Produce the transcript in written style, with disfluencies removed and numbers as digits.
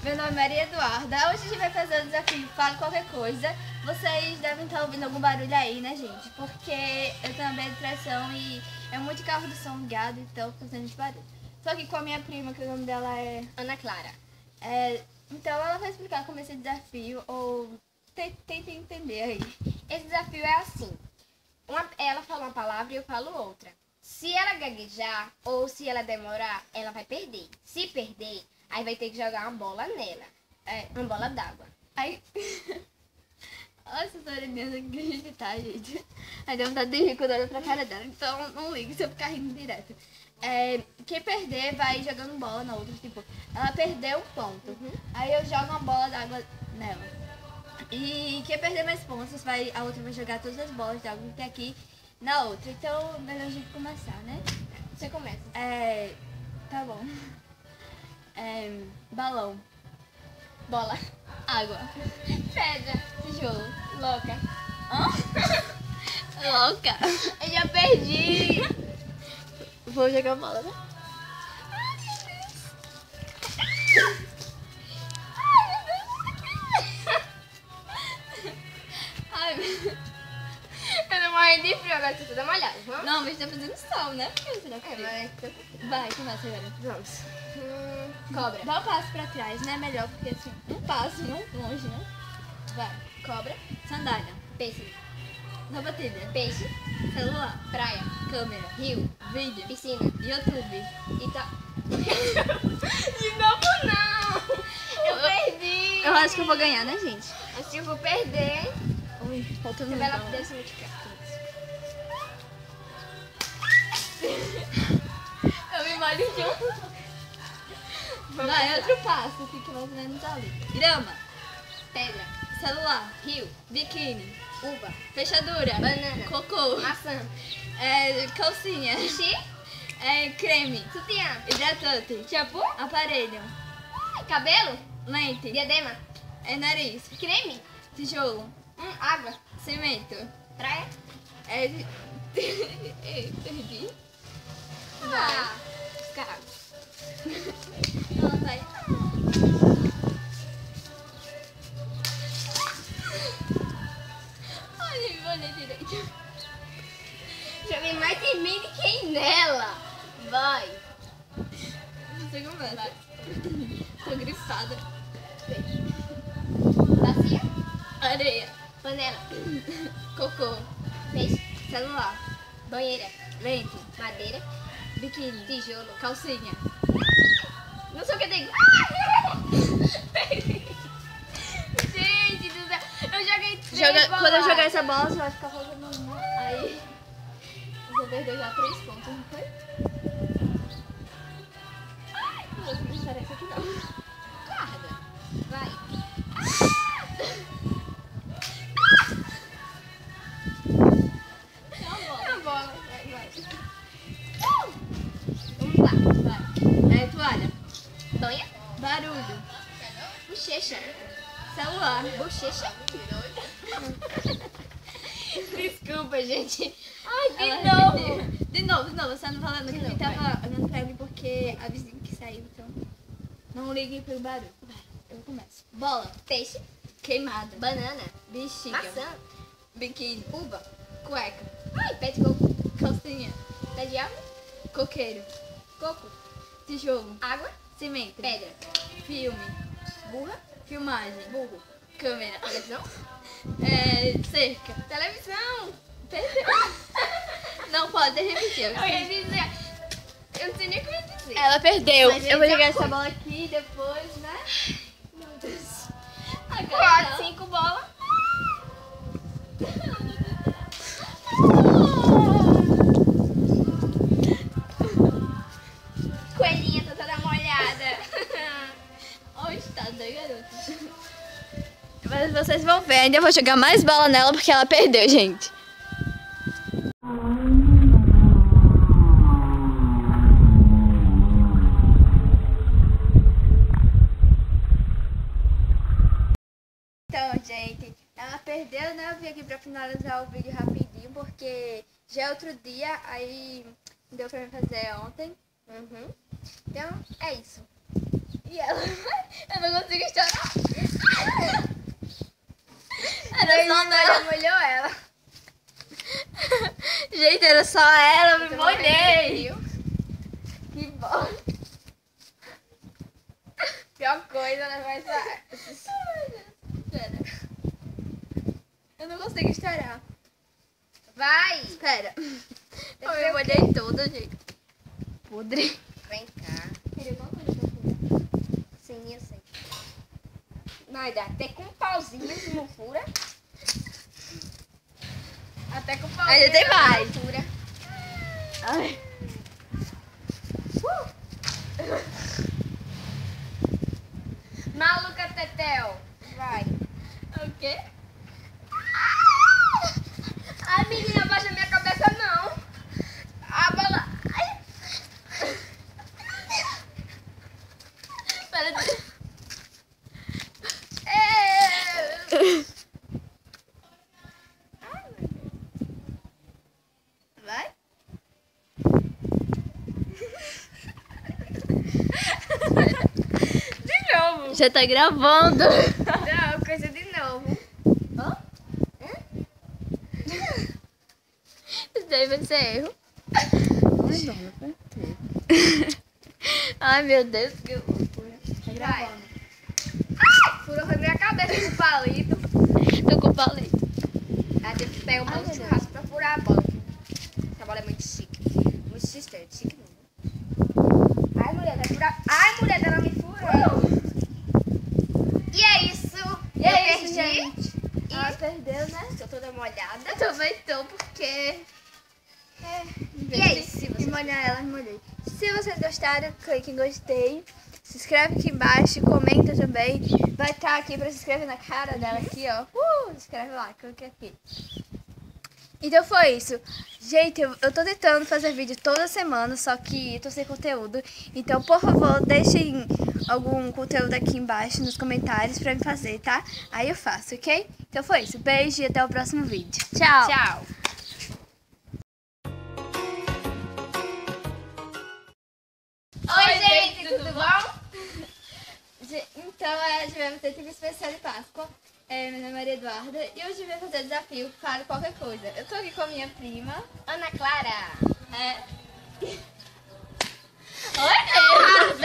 Meu nome é Maria Eduarda. Hoje a gente vai fazer o desafio Fale Qualquer Coisa. Vocês devem estar ouvindo algum barulho aí, né, gente? Porque eu tenho uma distração e é muito carro do som ligado, então tô fazendo de barulho. Tô aqui com a minha prima, que o nome dela é Ana Clara. Então ela vai explicar como esse desafio, ou tentem entender aí. Esse desafio é assim. Ela fala uma palavra e eu falo outra. Se ela gaguejar ou se ela demorar, ela vai perder. Se perder, aí vai ter que jogar uma bola nela. Uma bola d'água. Aí... Olha essa orelhinhas aqui que a gente tá, gente. Aí deu vontade de rir quando eu olho pra cara dela. Então não ligue se eu ficar rindo direto. Quem perder vai jogando bola na outra. Tipo, ela perdeu um ponto. Aí eu jogo uma bola d'água nela. E quem perder mais pontos, a outra vai jogar todas as bolas d'água que tem aqui na outra. Então, melhor a gente começar, né? Você começa. Tá bom. Balão. Bola. Água. Pedra. Tijolo. Louca. Louca. Eu já perdi. Vou jogar bola, né? Ai, meu Deus. Eu tô morrendo de frio, agora tô toda molhada. Vamos? Não, mas tá fazendo sol, né? Porque será que Vai, começa agora. Vamos. Cobra. Dá um passo pra trás, né? Melhor, porque assim, um passo, né? Longe, né? Vai. Cobra. Sandália. Peixe. Na batida. Peixe. Celular. Praia. Câmera. Rio. Vídeo. Piscina. YouTube. De novo não. Eu perdi. Eu acho que eu vou ganhar, né, gente? Acho que eu vou perder. Ui, faltando Ela muito. deve se multiplicar. Eu me molho junto. Vai, outro passo, fica mais ou menos ali. Grama. Pedra. Celular. Rio. Biquíni. Uva. Fechadura. Banana. Cocô. Maçã. Calcinha. Xixi. Creme. Sutiã. Hidratante. Shampoo. Aparelho. Cabelo. Lente. Diadema. Nariz. Creme. Tijolo. Água. Cimento. Praia. Perdi. Caralho. Não, tá aí. Ai, nem me olhei direito. Joguei mais em mim do que nela. Vai. Você começa. Tô gripada. Bacia. Areia. Panela. Cocô. Peixe. Celular. Banheira. Lente. Madeira. Biquíni. Tijolo. Calcinha. Não sei o que eu tenho. Gente do céu. Eu joguei três Quando eu jogar boladas. essa bola, você vai ficar fazendo uma. Aí. Você perdeu já 3 pontos, não foi? Ai, não vou começar essa aqui não. Guarda. Vai. É uma bola. Vai. Vamos lá. Vai. Toalha. Banha. Barulho. Bochecha. Celular. Bochecha. Desculpa, gente. Ai, de Ela novo. repetiu. De novo. Você não falando que De ele novo, tava olhando pra ele porque a vizinha que saiu, então. Não ligue pelo barulho. Vai, eu começo. Bola. Peixe. Queimada. Banana. Bexiga. Maçã. Biquíni. Uva. Cueca. Ai, pé de coco. Calcinha. Pé de árvore. Coqueiro. Coco. Tijolo. Água. Cimento. Pedra. Filme. Burra. Filmagem. Burro. Câmera. Televisão. Cerca. Televisão. Perdeu. Não pode repetir. Eu ia dizer. Eu não sei nem o que eu ia dizer. Ela perdeu. Mas Eu vou ele jogar já essa foi. bola aqui depois, né? Meu Deus. Agora 4, não. 5 bolas. Coelhinha, tá toda molhada. Olha o estado da garota. Mas vocês vão ver, ainda vou jogar mais bola nela porque ela perdeu, gente. Então, gente, ela perdeu, né? Eu vim aqui pra finalizar o vídeo rapidinho porque já é outro dia, aí não deu pra me fazer ontem. Então, é isso. E ela Eu não consigo estourar. Era Aí só já ela. molhou ela. Gente, era só ela, eu me Eu vou ver molhei. fio. Que bom. Pior coisa, né? Mas Espera. Eu não consigo estourar. vai. Espera. Eu sei me o molhei toda, gente. Podre. Vem cá. Queria alguma coisa pra fazer. Sim, eu sei. Não, dá até com um pauzinho não fura. Até com o pauzinho. Ainda tem não mais. fura. Ai. Maluca Tetel. Vai. O quê? Ai, menina, abaixa minha cabeça não. A bola. Ai. Espera. Vai? De novo. Já tá gravando. Não, coisa de novo. Hã? Isso daí vai ser erro. Ai, meu Deus, que loucura. Tá gravando. Furou minha cabeça com o palito. Tô com o palito. Aí teve que pegar um Ai, monte de meu churrasco pra furar a bola. Essa bola é muito chique. Muito chique, chique não. Ai, mulher, vai furar. Ai, mulher, ela me furou. E é isso. E é Eu isso, perdi. gente. E Ah, perdeu, né? tô toda molhada. Eu também tô, porque... E é isso. Se E você... molhar ela, me molhei. Se vocês gostaram, clique em gostei. Se inscreve aqui embaixo, comenta também. Vai estar aqui pra se inscrever na cara dela aqui, ó. Se inscreve lá, clique aqui. Então foi isso. Gente, eu tô tentando fazer vídeo toda semana, só que eu tô sem conteúdo. Então, por favor, deixem algum conteúdo aqui embaixo nos comentários pra me fazer, tá? Aí eu faço, ok? Então foi isso. Beijo e até o próximo vídeo. Tchau! Tchau. Oi, gente, tudo bom? Então, tivemos ter TV especial de Páscoa. Meu nome é Maria Eduarda e hoje eu vim fazer desafio para qualquer coisa. Eu tô aqui com a minha prima. Ana Clara. Oi,